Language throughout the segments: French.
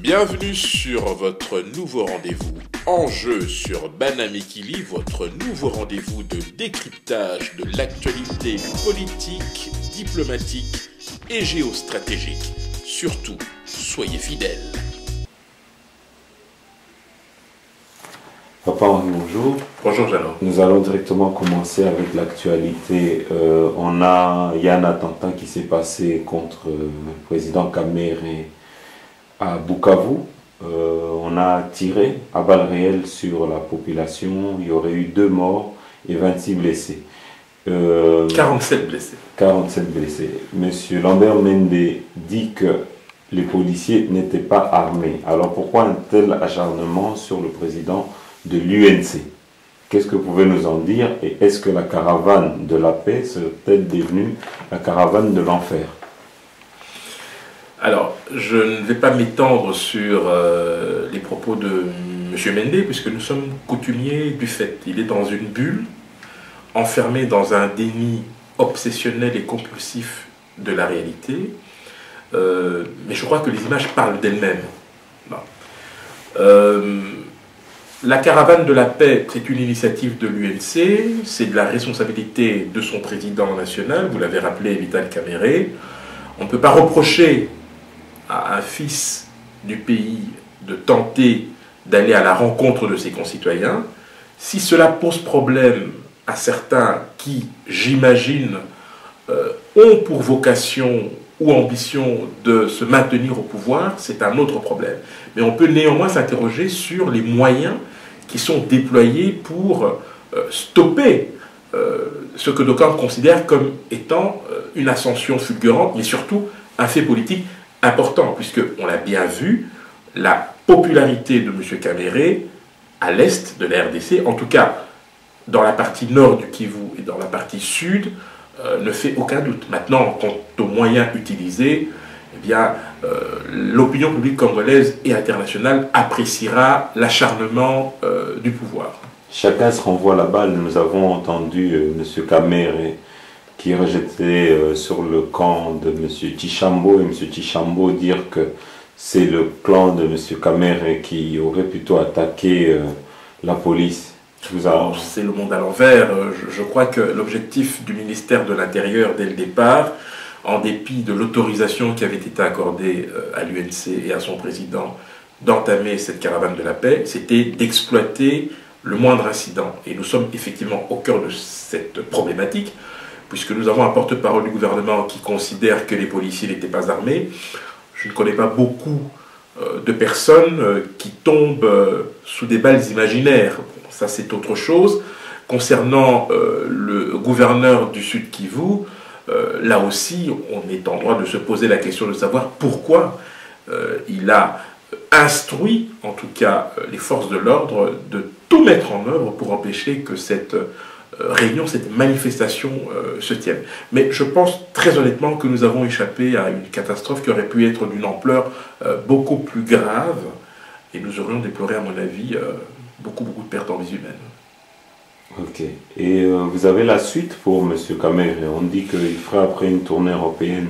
Bienvenue sur votre nouveau rendez-vous Enjeu sur Banamekili, votre nouveau rendez-vous de décryptage de l'actualité politique, diplomatique et géostratégique. Surtout, soyez fidèles. Papa, bonjour. Bonjour Jeannot. Nous allons directement commencer avec l'actualité. Il y a un attentat qui s'est passé contre le président Kamere à Bukavu. On a tiré à balles réelles sur la population. Il y aurait eu 2 morts et 26 blessés. 47 blessés. 47 blessés. Monsieur Lambert Mende dit que les policiers n'étaient pas armés. Alors pourquoi un tel acharnement sur le président de l'UNC? Qu'est-ce que vous pouvez nous en dire? Et est-ce que la caravane de la paix serait-elle devenue la caravane de l'enfer? Alors, je ne vais pas m'étendre sur les propos de M. Mende, puisque nous sommes coutumiers du fait. Il est dans une bulle, enfermé dans un déni obsessionnel et compulsif de la réalité. Mais je crois que les images parlent d'elles-mêmes. La caravane de la paix, c'est une initiative de l'UNC, c'est de la responsabilité de son président national, vous l'avez rappelé, Vital Kamerhe. On ne peut pas reprocher à un fils du pays de tenter d'aller à la rencontre de ses concitoyens. Si cela pose problème à certains qui, j'imagine, ont pour vocation ou ambition de se maintenir au pouvoir, c'est un autre problème. Mais on peut néanmoins s'interroger sur les moyens qui sont déployés pour stopper ce que d'aucuns considèrent comme étant une ascension fulgurante, mais surtout un fait politique important, puisqu'on l'a bien vu, la popularité de M. Kamerhe à l'est de la RDC, en tout cas dans la partie nord du Kivu et dans la partie sud, ne fait aucun doute. Maintenant, quant aux moyens utilisés, eh bien, l'opinion publique congolaise et internationale appréciera l'acharnement du pouvoir. Chacun se renvoie la balle. Nous avons entendu M. Kamerhe qui rejetait sur le camp de M. Tchambo et M. Tchambo dire que c'est le clan de M. Kamerhe qui aurait plutôt attaqué la police. C'est le monde à l'envers. Je crois que l'objectif du ministère de l'Intérieur dès le départ, en dépit de l'autorisation qui avait été accordée à l'UNC et à son président d'entamer cette caravane de la paix, c'était d'exploiter le moindre incident. Et nous sommes effectivement au cœur de cette problématique, puisque nous avons un porte-parole du gouvernement qui considère que les policiers n'étaient pas armés. Je ne connais pas beaucoup de personnes qui tombent sous des balles imaginaires. Ça, c'est autre chose. Concernant le gouverneur du Sud Kivu, là aussi, on est en droit de se poser la question de savoir pourquoi il a instruit, en tout cas, les forces de l'ordre de tout mettre en œuvre pour empêcher que cette réunion, cette manifestation se tienne. Mais je pense très honnêtement que nous avons échappé à une catastrophe qui aurait pu être d'une ampleur beaucoup plus grave, et nous aurions déploré, à mon avis, beaucoup de pertes en vie humaine. Ok. Et vous avez la suite pour M. Kamerhe? On dit qu'il fera après une tournée européenne.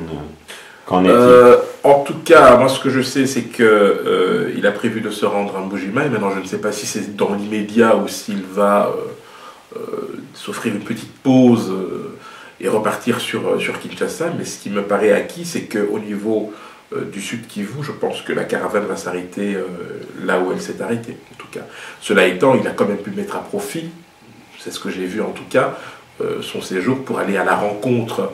Qu'en est-il? En tout cas, moi ce que je sais, c'est qu'il a prévu de se rendre à Mbuji-Mayi. Maintenant, je ne sais pas si c'est dans l'immédiat ou s'il va s'offrir une petite pause et repartir sur Kinshasa. Mais ce qui me paraît acquis, c'est qu'au niveau du Sud Kivu, je pense que la caravane va s'arrêter là où elle s'est arrêtée, en tout cas. Cela étant, il a quand même pu mettre à profit, c'est ce que j'ai vu en tout cas, son séjour pour aller à la rencontre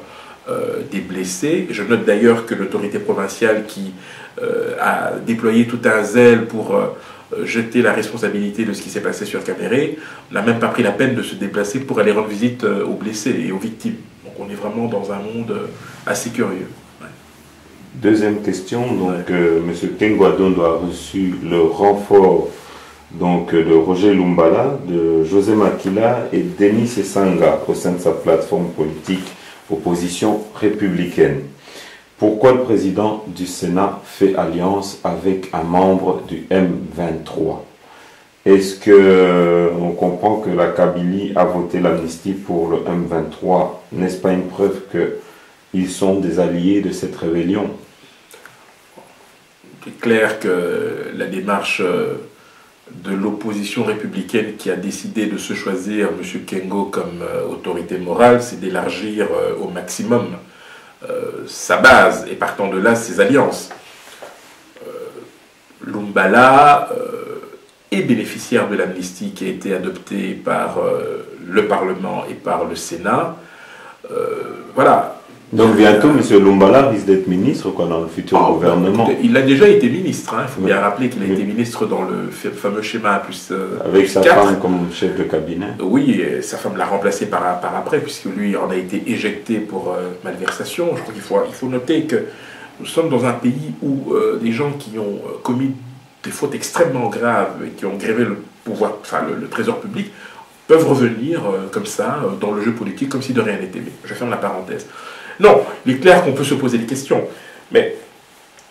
des blessés. Je note d'ailleurs que l'autorité provinciale qui a déployé tout un zèle pour jeter la responsabilité de ce qui s'est passé sur Kamerhe n'a même pas pris la peine de se déplacer pour aller rendre visite aux blessés et aux victimes. Donc on est vraiment dans un monde assez curieux. Deuxième question, donc M. Kengwadondo a reçu le renfort donc, de Roger Lumbala, de José Makila et Denis Esanga au sein de sa plateforme politique opposition républicaine. Pourquoi le président du Sénat fait alliance avec un membre du M23? Est-ce qu'on comprend que la Kabylie a voté l'amnistie pour le M23? N'est-ce pas une preuve qu'ils sont des alliés de cette rébellion? C'est clair que la démarche de l'opposition républicaine qui a décidé de se choisir M. Kengo comme autorité morale, c'est d'élargir au maximum sa base et partant de là ses alliances. Lumbala est bénéficiaire de l'amnistie qui a été adoptée par le Parlement et par le Sénat. Voilà. Donc bientôt, M. Lumbala risque d'être ministre dans le futur gouvernement. Il a déjà été ministre, hein. Il faut bien rappeler qu'il a été ministre dans le fameux schéma plus avec sa femme comme chef de cabinet. Oui, et sa femme l'a remplacé par après, puisque lui en a été éjecté pour malversation. Je crois qu'il faut noter que nous sommes dans un pays où des gens qui ont commis des fautes extrêmement graves et qui ont grévé le pouvoir, enfin le trésor public, peuvent revenir comme ça dans le jeu politique, comme si de rien n'était. Je ferme la parenthèse. Non, il est clair qu'on peut se poser des questions, mais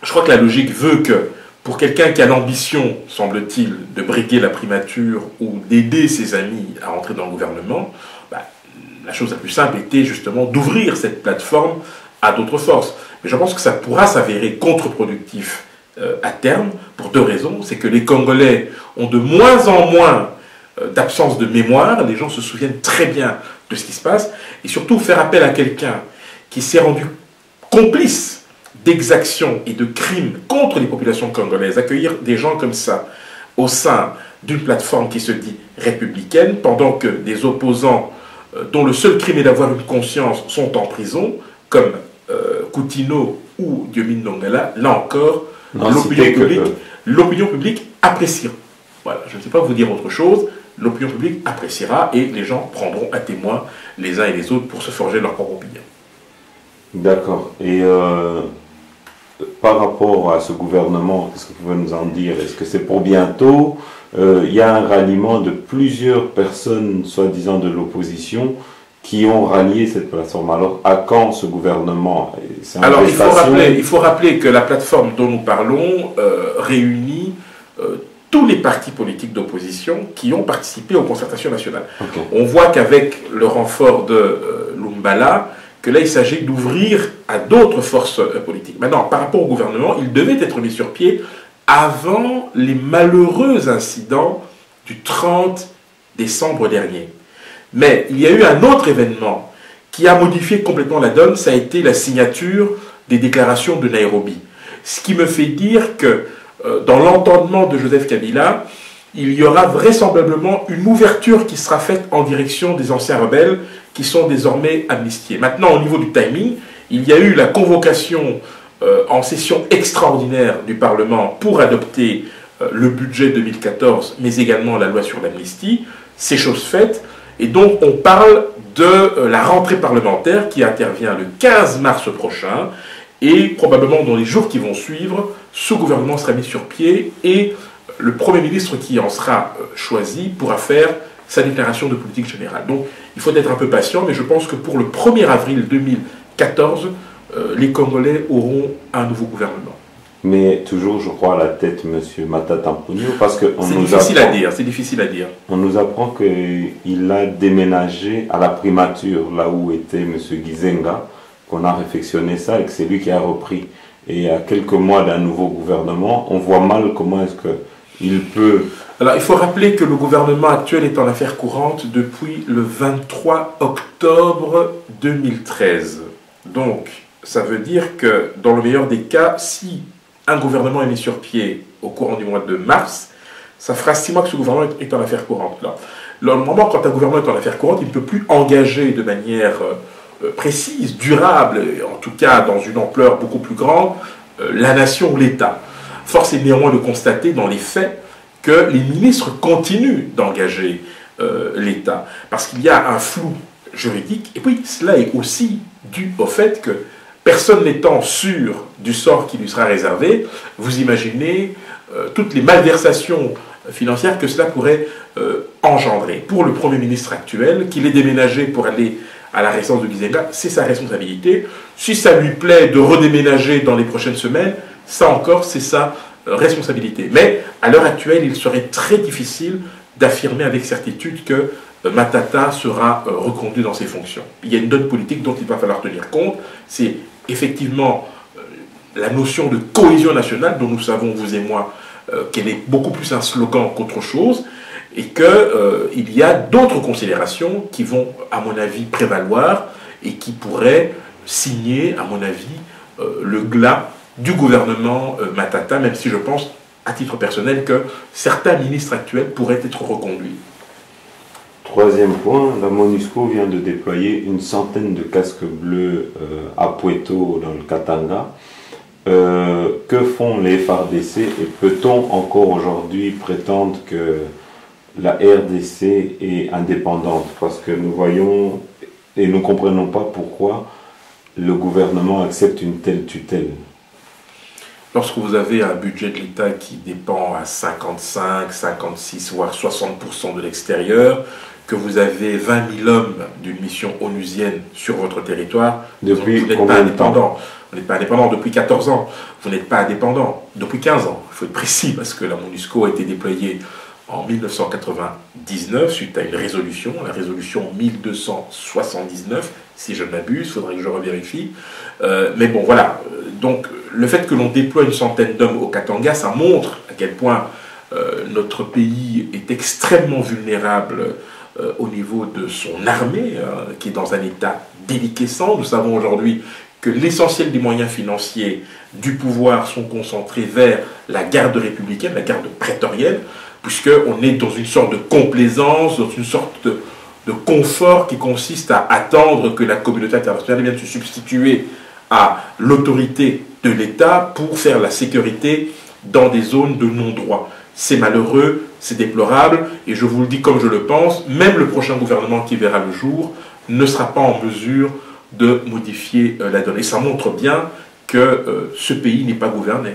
je crois que la logique veut que pour quelqu'un qui a l'ambition, semble-t-il, de briguer la primature ou d'aider ses amis à entrer dans le gouvernement, la chose la plus simple était justement d'ouvrir cette plateforme à d'autres forces. Mais je pense que ça pourra s'avérer contre-productif à terme, pour deux raisons. C'est que les Congolais ont de moins en moins d'absence de mémoire, les gens se souviennent très bien de ce qui se passe, et surtout faire appel à quelqu'un qui s'est rendu complice d'exactions et de crimes contre les populations congolaises, accueillir des gens comme ça au sein d'une plateforme qui se dit républicaine, pendant que des opposants dont le seul crime est d'avoir une conscience sont en prison, comme Coutinho ou Diomine Nongala, là encore, l'opinion publique appréciera. Voilà, je ne sais pas vous dire autre chose, l'opinion publique appréciera et les gens prendront à témoin les uns et les autres pour se forger leur propre opinion. D'accord. Et par rapport à ce gouvernement, qu'est-ce que vous pouvez nous en dire? Est-ce que c'est pour bientôt? Il y a un ralliement de plusieurs personnes, soi-disant de l'opposition, qui ont rallié cette plateforme. Alors, à quand ce gouvernement? Alors, il faut rappeler que la plateforme dont nous parlons réunit tous les partis politiques d'opposition qui ont participé aux concertations nationales. Okay. On voit qu'avec le renfort de Lumbala, que là, il s'agit d'ouvrir à d'autres forces politiques. Maintenant, par rapport au gouvernement, il devait être mis sur pied avant les malheureux incidents du 30 décembre dernier. Mais il y a eu un autre événement qui a modifié complètement la donne, ça a été la signature des déclarations de Nairobi. Ce qui me fait dire que dans l'entendement de Joseph Kabila, il y aura vraisemblablement une ouverture qui sera faite en direction des anciens rebelles qui sont désormais amnistiés. Maintenant, au niveau du timing, il y a eu la convocation en session extraordinaire du Parlement pour adopter le budget 2014, mais également la loi sur l'amnistie. C'est chose faite. Et donc, on parle de la rentrée parlementaire qui intervient le 15 mars prochain. Et probablement dans les jours qui vont suivre, ce gouvernement sera mis sur pied et le Premier ministre qui en sera choisi pourra faire sa déclaration de politique générale. Donc, il faut être un peu patient, mais je pense que pour le 1er avril 2014, les Congolais auront un nouveau gouvernement. Mais toujours, je crois, à la tête, M. Matata Mponyo, parce que c'est difficile à dire. On nous apprend qu'il a déménagé à la primature, là où était M. Gizenga, qu'on a réfectionné ça et que c'est lui qui a repris. Et à quelques mois d'un nouveau gouvernement, on voit mal comment est-ce qu'il peut... Alors, il faut rappeler que le gouvernement actuel est en affaires courantes depuis le 23 octobre 2013. Donc, ça veut dire que, dans le meilleur des cas, si un gouvernement est mis sur pied au courant du mois de mars, ça fera 6 mois que ce gouvernement est en affaires courantes. Là. Normalement, quand un gouvernement est en affaires courantes, il ne peut plus engager de manière précise, durable, en tout cas dans une ampleur beaucoup plus grande, la nation ou l'État. Force est néanmoins de constater dans les faits que les ministres continuent d'engager l'État, parce qu'il y a un flou juridique, et puis cela est aussi dû au fait que personne n'étant sûr du sort qui lui sera réservé, vous imaginez toutes les malversations financières que cela pourrait engendrer. Pour le Premier ministre actuel, qu'il ait déménagé pour aller à la résidence de Gizenga, c'est sa responsabilité. Si ça lui plaît de redéménager dans les prochaines semaines, ça encore, c'est sa responsabilité. Mais à l'heure actuelle, il serait très difficile d'affirmer avec certitude que Matata sera reconduit dans ses fonctions. Il y a une donne politique dont il va falloir tenir compte. C'est effectivement la notion de cohésion nationale, dont nous savons, vous et moi, qu'elle est beaucoup plus un slogan qu'autre chose, et qu'il y a d'autres considérations qui vont, à mon avis, prévaloir et qui pourraient signer, à mon avis, le glas du gouvernement Matata, même si je pense, à titre personnel, que certains ministres actuels pourraient être reconduits. Troisième point, la MONUSCO vient de déployer une centaine de casques bleus à Pweto, dans le Katanga. Que font les FARDC et peut-on encore aujourd'hui prétendre que la RDC est indépendante? Parce que nous voyons et nous ne comprenons pas pourquoi le gouvernement accepte une telle tutelle. Lorsque vous avez un budget de l'État qui dépend à 55, 56, voire 60% de l'extérieur, que vous avez 20 000 hommes d'une mission onusienne sur votre territoire, depuis vous n'êtes pas indépendant. Vous n'êtes pas indépendant depuis 14 ans. Vous n'êtes pas indépendant depuis 15 ans. Il faut être précis parce que la MONUSCO a été déployée en 1999 suite à une résolution, la résolution 1279, si je ne m'abuse, il faudrait que je revérifie. Mais bon, voilà. Donc, le fait que l'on déploie une centaine d'hommes au Katanga, ça montre à quel point notre pays est extrêmement vulnérable au niveau de son armée, qui est dans un état déliquescent. Nous savons aujourd'hui que l'essentiel des moyens financiers du pouvoir sont concentrés vers la garde républicaine, la garde prétorienne, puisqu'on est dans une sorte de complaisance, dans une sorte de confort qui consiste à attendre que la communauté internationale vienne se substituer à l'autorité de l'État pour faire la sécurité dans des zones de non-droit. C'est malheureux, c'est déplorable, et je vous le dis comme je le pense, même le prochain gouvernement qui verra le jour ne sera pas en mesure de modifier la donne. Et ça montre bien que ce pays n'est pas gouverné.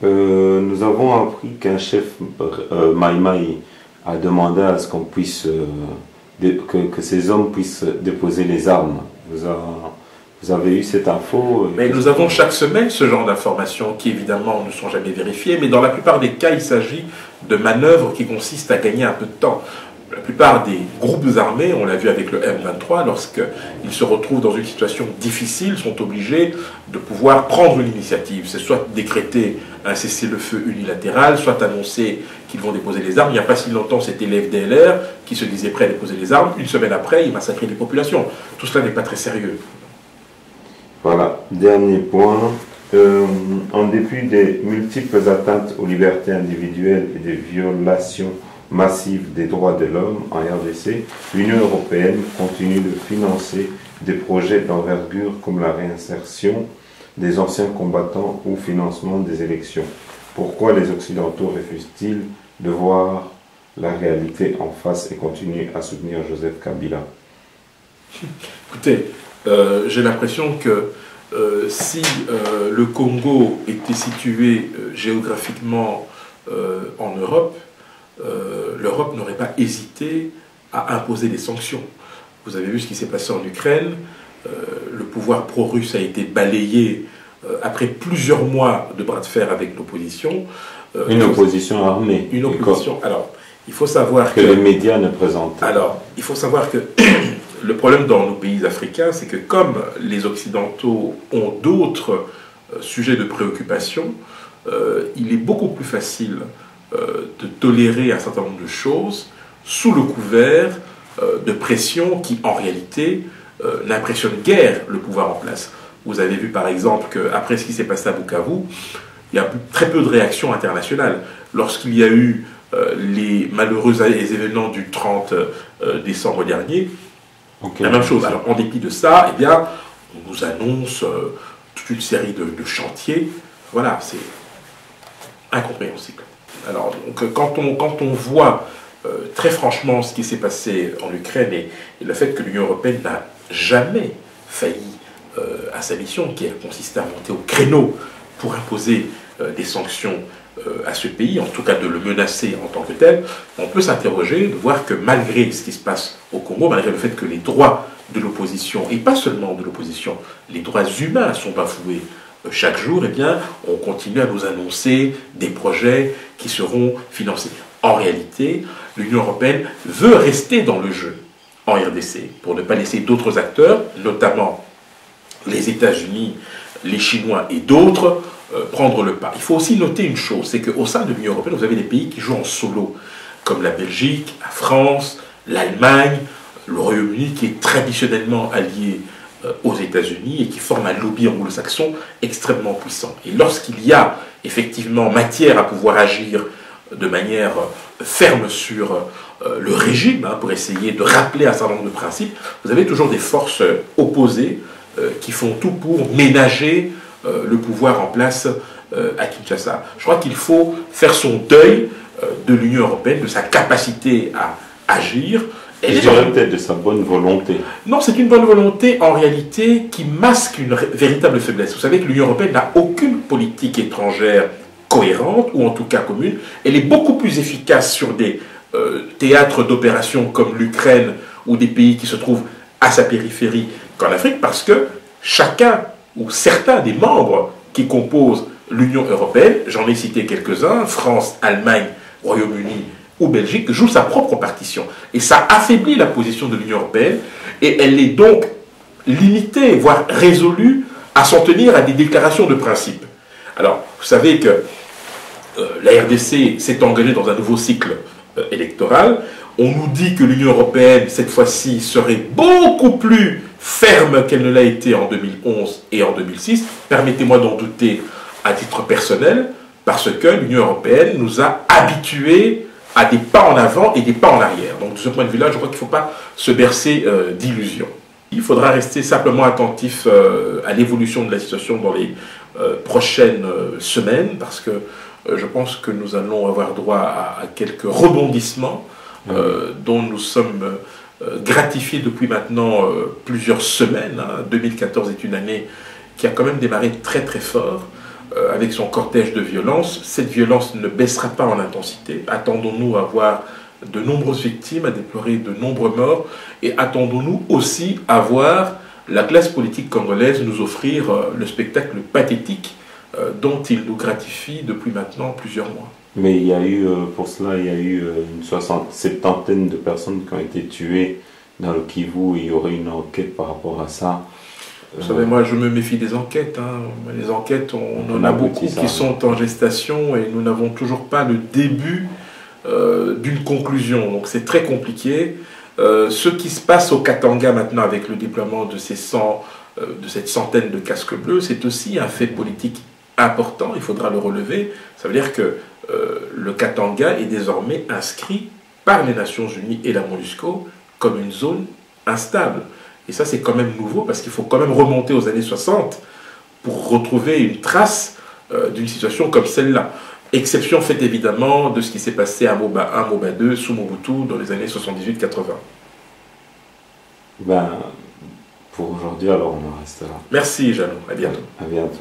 Nous avons appris qu'un chef Maïmaï a demandé à ce qu'on puisse, que ces hommes puissent déposer les armes. Vous avez eu cette info? Mais nous avons chaque semaine ce genre d'informations qui évidemment ne sont jamais vérifiées, mais dans la plupart des cas, il s'agit de manœuvres qui consistent à gagner un peu de temps. La plupart des groupes armés, on l'a vu avec le M23, lorsqu'ils se retrouvent dans une situation difficile, sont obligés de pouvoir prendre l'initiative. C'est soit décréter un cessez-le-feu unilatéral, soit annoncer qu'ils vont déposer les armes. Il n'y a pas si longtemps, c'était l'FDLR qui se disait prêt à déposer les armes. Une semaine après, il massacrait les populations. Tout cela n'est pas très sérieux. Voilà, dernier point. En dépit des multiples atteintes aux libertés individuelles et des violations massive des droits de l'homme en RDC, l'Union européenne continue de financer des projets d'envergure comme la réinsertion des anciens combattants ou financement des élections. Pourquoi les Occidentaux refusent-ils de voir la réalité en face et continuent à soutenir Joseph Kabila? Écoutez, j'ai l'impression que si le Congo était situé géographiquement en Europe, l'Europe n'aurait pas hésité à imposer des sanctions. Vous avez vu ce qui s'est passé en Ukraine, le pouvoir pro-russe a été balayé après plusieurs mois de bras de fer avec l'opposition. Une opposition armée. Une opposition. Alors, il faut savoir que les médias ne présentent. Alors, il faut savoir que le problème dans nos pays africains, c'est que comme les Occidentaux ont d'autres sujets de préoccupation, il est beaucoup plus facile de tolérer un certain nombre de choses sous le couvert de pression qui, en réalité, n'impressionne guère le pouvoir en place. Vous avez vu, par exemple, qu'après ce qui s'est passé à Bukavu, il y a très peu de réactions internationales. Lorsqu'il y a eu les malheureux événements du 30 décembre dernier, la même chose. Alors, en dépit de ça, eh bien, on nous annonce toute une série de chantiers. Voilà, c'est incompréhensible. Alors, donc, quand on voit très franchement ce qui s'est passé en Ukraine et le fait que l'Union européenne n'a jamais failli à sa mission, qui a consisté à monter au créneau pour imposer des sanctions à ce pays, en tout cas de le menacer en tant que tel, on peut s'interroger, de voir que malgré ce qui se passe au Congo, malgré le fait que les droits de l'opposition, et pas seulement de l'opposition, les droits humains sont bafoués chaque jour, eh bien, on continue à nous annoncer des projets qui seront financés. En réalité, l'Union européenne veut rester dans le jeu en RDC, pour ne pas laisser d'autres acteurs, notamment les États-Unis, les Chinois et d'autres prendre le pas. Il faut aussi noter une chose, c'est qu'au sein de l'Union européenne, vous avez des pays qui jouent en solo, comme la Belgique, la France, l'Allemagne, le Royaume-Uni, qui est traditionnellement allié aux États-Unis et qui forme un lobby anglo-saxon extrêmement puissant. Et lorsqu'il y a effectivement matière à pouvoir agir de manière ferme sur le régime, pour essayer de rappeler un certain nombre de principes, vous avez toujours des forces opposées qui font tout pour ménager le pouvoir en place à Kinshasa. Je crois qu'il faut faire son deuil de l'Union européenne, de sa capacité à agir. Je dirais peut-être de sa bonne volonté. Non, c'est une bonne volonté en réalité qui masque une véritable faiblesse. Vous savez que l'Union européenne n'a aucune politique étrangère cohérente, ou en tout cas commune. Elle est beaucoup plus efficace sur des théâtres d'opérations comme l'Ukraine ou des pays qui se trouvent à sa périphérie qu'en Afrique, parce que chacun ou certains des membres qui composent l'Union européenne, j'en ai cité quelques-uns, France, Allemagne, Royaume-Uni ou Belgique, jouent sa propre partition. Et ça affaiblit la position de l'Union européenne, et elle est donc limitée, voire résolue, à s'en tenir à des déclarations de principe. Alors, vous savez que la RDC s'est engagée dans un nouveau cycle électoral. On nous dit que l'Union européenne, cette fois-ci, serait beaucoup plus ferme qu'elle ne l'a été en 2011 et en 2006. Permettez-moi d'en douter à titre personnel, parce que l'Union européenne nous a habitués à des pas en avant et des pas en arrière. Donc de ce point de vue-là, je crois qu'il ne faut pas se bercer d'illusions. Il faudra rester simplement attentif à l'évolution de la situation dans les prochaines semaines, parce que je pense que nous allons avoir droit à quelques rebondissements dont nous sommes gratifiés depuis maintenant plusieurs semaines. 2014 est une année qui a quand même démarré très très fort, avec son cortège de violence. Cette violence ne baissera pas en intensité. Attendons-nous à voir de nombreuses victimes, à déplorer de nombreux morts, et attendons-nous aussi à voir la classe politique congolaise nous offrir le spectacle pathétique dont il nous gratifie depuis maintenant plusieurs mois. Mais il y a eu, pour cela, il y a eu une septantaine de personnes qui ont été tuées dans le Kivu. Il y aurait une enquête par rapport à ça. Vous savez, moi, je me méfie des enquêtes. Les enquêtes, on en a beaucoup qui sont en gestation, et nous n'avons toujours pas le début d'une conclusion. Donc c'est très compliqué. Ce qui se passe au Katanga maintenant avec le déploiement de cette centaine de casques bleus, c'est aussi un fait politique important, il faudra le relever. Ça veut dire que le Katanga est désormais inscrit par les Nations Unies et la MONUSCO comme une zone instable. Et ça, c'est quand même nouveau, parce qu'il faut quand même remonter aux années 60 pour retrouver une trace d'une situation comme celle-là. Exception faite évidemment de ce qui s'est passé à Moba 1, Moba 2, sous Mobutu dans les années 78-80. Ben, pour aujourd'hui, alors on en reste là. Merci, Jeannot. À bientôt. À bientôt.